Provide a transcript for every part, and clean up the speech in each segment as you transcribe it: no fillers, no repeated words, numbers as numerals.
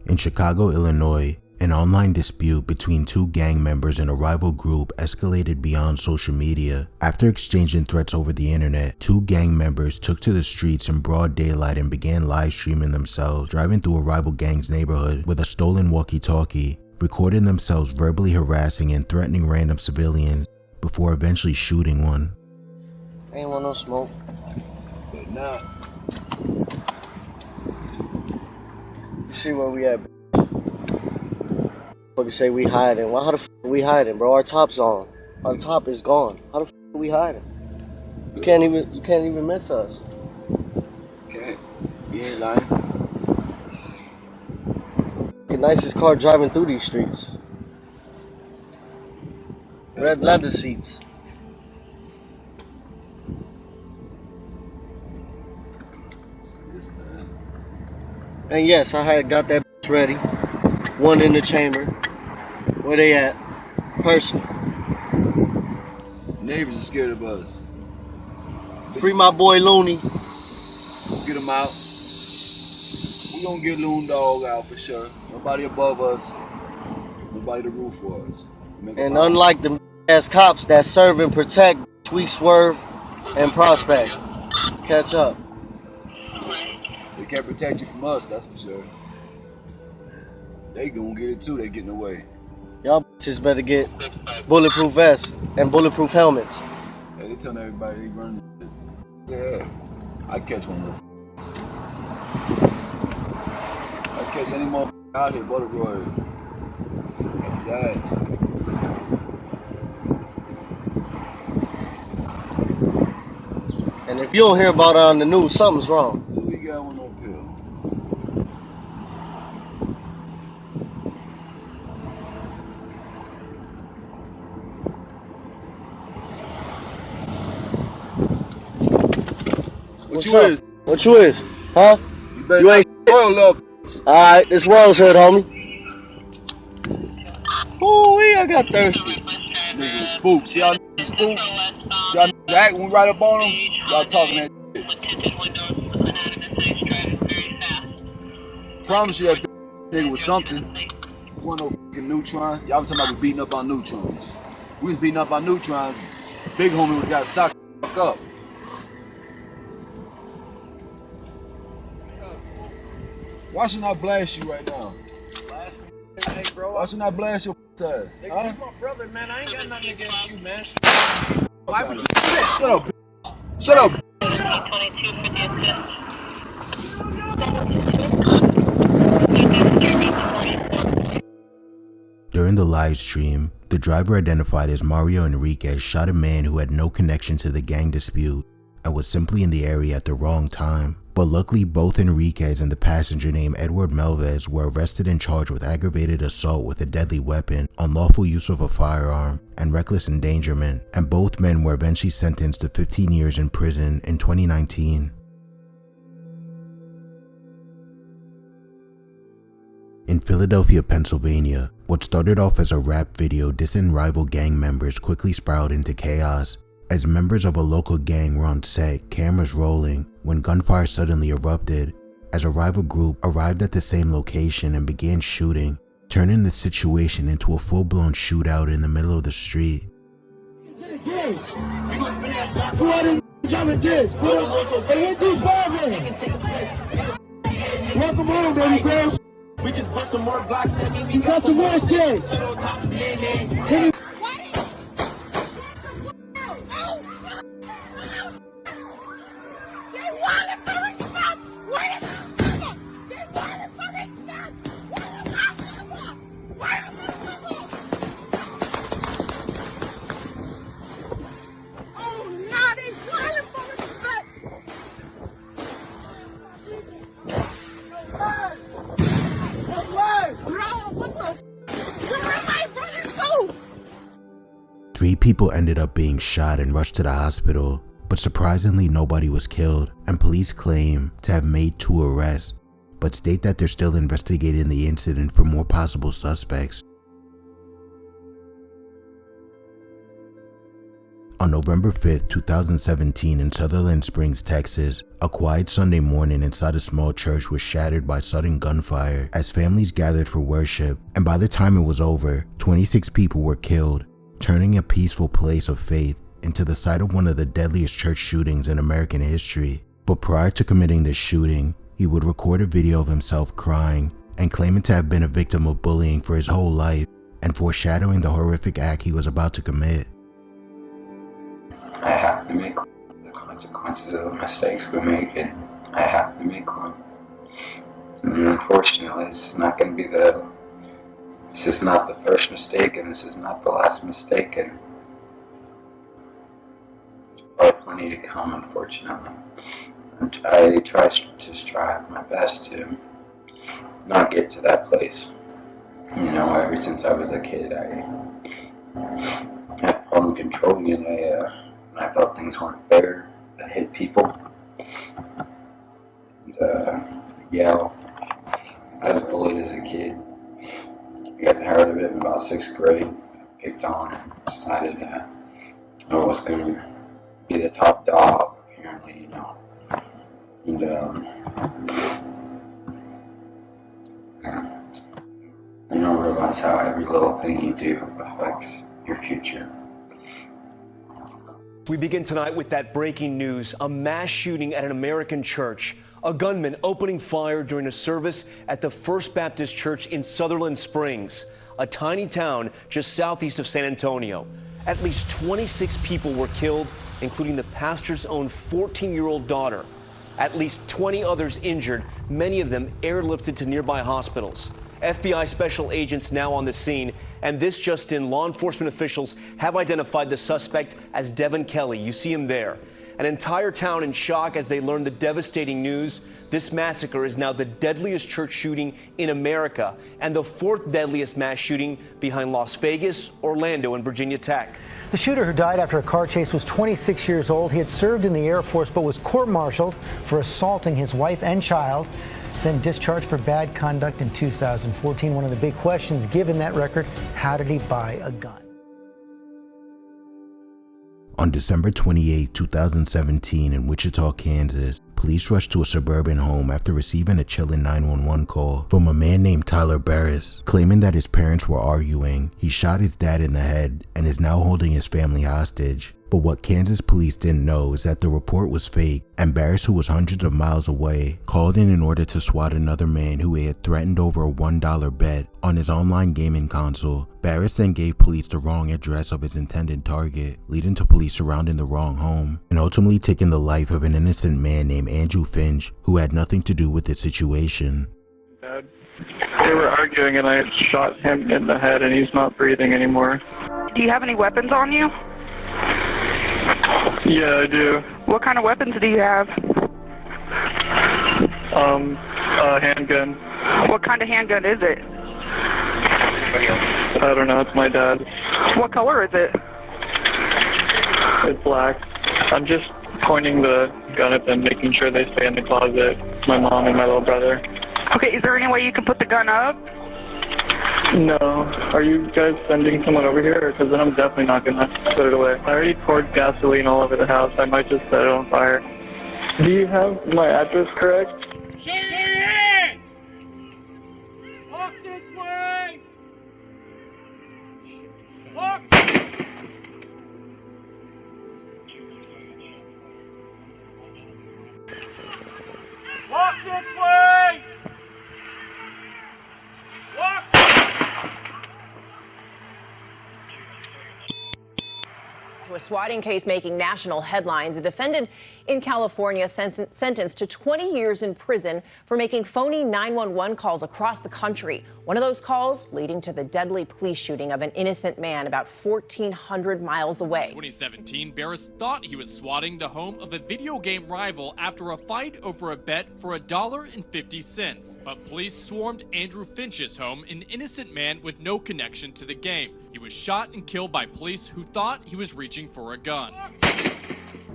In Chicago, Illinois, an online dispute between two gang members in a rival group escalated beyond social media. After exchanging threats over the internet, two gang members took to the streets in broad daylight and began live streaming themselves driving through a rival gang's neighborhood with a stolen walkie-talkie, recording themselves verbally harassing and threatening random civilians before eventually shooting one. Ain't want no smoke. But nah. See where we at, Fucking say we hiding. Well, how the f we hiding, bro? Our top's on. Our top is gone. How the f are we hiding? You can't even miss us. Okay. You ain't lying. It's the fucking nicest car driving through these streets. Red leather seats. And yes, I had got that ready. One in the chamber. Where they at? Personal. Neighbors are scared of us. Free my boy Looney. Get him out. We gonna get Loon Dog out for sure. Nobody above us. Nobody to root for us. And unlike them ass cops that serve and protect, we swerve and prospect. Catch up. They can't protect you from us, that's for sure. They gonna get it too, they getting away. Y'all just better get bulletproof vests and bulletproof helmets. Hey, they telling everybody they run. Yeah, I catch one of them. I catch any motherfucker out here, but Roy. That's that. And if you don't hear about it on the news, something's wrong. We got one up here. What you is? What you is? Huh? You ain't roll up. Alright, this Rose Hood, homie. Ooh, I got thirsty. Niggas spook. See y'all niggas spook? See y'all niggas act when we right up on them? Y'all talking that shit. Promise you that nigga was something. Wasn't no fucking neutron. Y'all was talking about we beating up our neutrons. We was beating up our neutrons. Big homie would got socked the fuck up. Why shouldn't I blast you right now? Blast me, hey, bro. Why shouldn't I blast your ass? Nigga, Huh? you my brother, man. I ain't got nothing against you, man. Why would you? Shut up, bitch. Shut up. During the live stream, the driver identified as Mario Enriquez shot a man who had no connection to the gang dispute and was simply in the area at the wrong time. But luckily, both Enriquez and the passenger named Edward Melvez were arrested and charged with aggravated assault with a deadly weapon, unlawful use of a firearm, and reckless endangerment, and both men were eventually sentenced to 15 years in prison in 2019. In Philadelphia, Pennsylvania, what started off as a rap video dissing rival gang members quickly spiraled into chaos. As members of a local gang were on set, cameras rolling, when gunfire suddenly erupted, as a rival group arrived at the same location and began shooting, turning the situation into a full-blown shootout in the middle of the street. Welcome home, baby girl. We just bust some more blocks. You got some more skills. Three people ended up being shot and rushed to the hospital, but surprisingly nobody was killed, and police claim to have made 2 arrests, but state that they're still investigating the incident for more possible suspects. On November 5th, 2017 in Sutherland Springs, Texas, a quiet Sunday morning inside a small church was shattered by sudden gunfire as families gathered for worship, and by the time it was over, 26 people were killed, turning a peaceful place of faith into the site of one of the deadliest church shootings in American history. But prior to committing this shooting, he would record a video of himself crying and claiming to have been a victim of bullying for his whole life and foreshadowing the horrific act he was about to commit. I have to make the consequences of the mistakes we make, and I have to make one. And unfortunately, this is not the first mistake, and this is not the last mistake, and there's probably plenty to come, unfortunately. And I try to strive my best to not get to that place. You know, ever since I was a kid, I had problem controlling it. I felt things weren't fair. I hit people. And, yell. I was bullied as a kid. I got tired of it in about 6th grade. Picked on and decided I was going to be the top dog, apparently, you know. And, you don't realize how every little thing you do affects your future. We begin tonight with that breaking news, a mass shooting at an American church. A gunman opening fire during a service at the First Baptist Church in Sutherland Springs, a tiny town just southeast of San Antonio. At least 26 people were killed, including the pastor's own 14-year-old daughter. At least 20 others injured, many of them airlifted to nearby hospitals. FBI special agents now on the scene, and this just in, law enforcement officials have identified the suspect as Devin Kelly. You see him there. An entire town in shock as they learn the devastating news. This massacre is now the deadliest church shooting in America and the 4th deadliest mass shooting behind Las Vegas, Orlando, and Virginia Tech. The shooter, who died after a car chase, was 26 years old. He had served in the Air Force but was court-martialed for assaulting his wife and child, then discharged for bad conduct in 2014. One of the big questions, given that record, how did he buy a gun? On December 28, 2017 in Wichita, Kansas, police rushed to a suburban home after receiving a chilling 911 call from a man named Tyler Barris, claiming that his parents were arguing. He shot his dad in the head and is now holding his family hostage. But what Kansas police didn't know is that the report was fake, and Barris, who was hundreds of miles away, called in order to swat another man who he had threatened over a $1 bet on his online gaming console. Barris then gave police the wrong address of his intended target, leading to police surrounding the wrong home, and ultimately taking the life of an innocent man named Andrew Finch, who had nothing to do with the situation. Dad, they were arguing and I shot him in the head and he's not breathing anymore. Do you have any weapons on you? Yeah, I do. What kind of weapons do you have? A handgun. What kind of handgun is it? I don't know, it's my dad's. What color is it? It's black. I'm just pointing the gun at them, making sure they stay in the closet. My mom and my little brother. Okay, is there any way you can put the gun up? No. Are you guys sending someone over here? Because then I'm definitely not going to put it away. I already poured gasoline all over the house. I might just set it on fire. Do you have my address correct? Walk this way! Walk! Walk this way! Walk! A swatting case making national headlines. A defendant in California sentenced to 20 years in prison for making phony 911 calls across the country. One of those calls leading to the deadly police shooting of an innocent man about 1,400 miles away. In 2017, Barris thought he was swatting the home of a video game rival after a fight over a bet for $1.50. But police swarmed Andrew Finch's home, an innocent man with no connection to the game. He was shot and killed by police who thought he was reaching for a gun.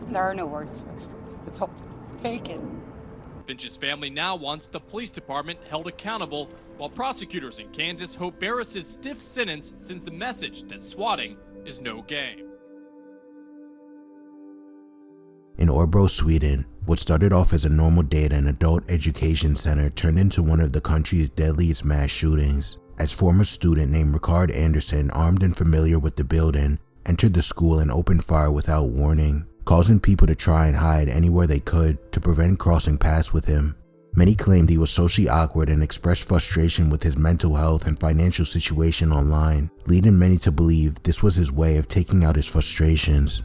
There are no words to express the toll it's taken. Finch's family now wants the police department held accountable, while prosecutors in Kansas hope Barris's stiff sentence sends the message that swatting is no game. Örebro, Sweden, what started off as a normal day at an adult education center turned into one of the country's deadliest mass shootings, as former student named Rickard Anderson, armed and familiar with the building, entered the school and opened fire without warning, causing people to try and hide anywhere they could to prevent crossing paths with him. Many claimed he was socially awkward and expressed frustration with his mental health and financial situation online, leading many to believe this was his way of taking out his frustrations.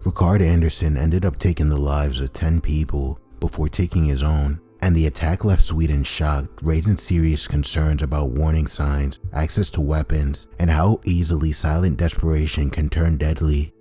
Rickard Anderson ended up taking the lives of 10 people before taking his own, and the attack left Sweden shocked, raising serious concerns about warning signs, access to weapons, and how easily silent desperation can turn deadly.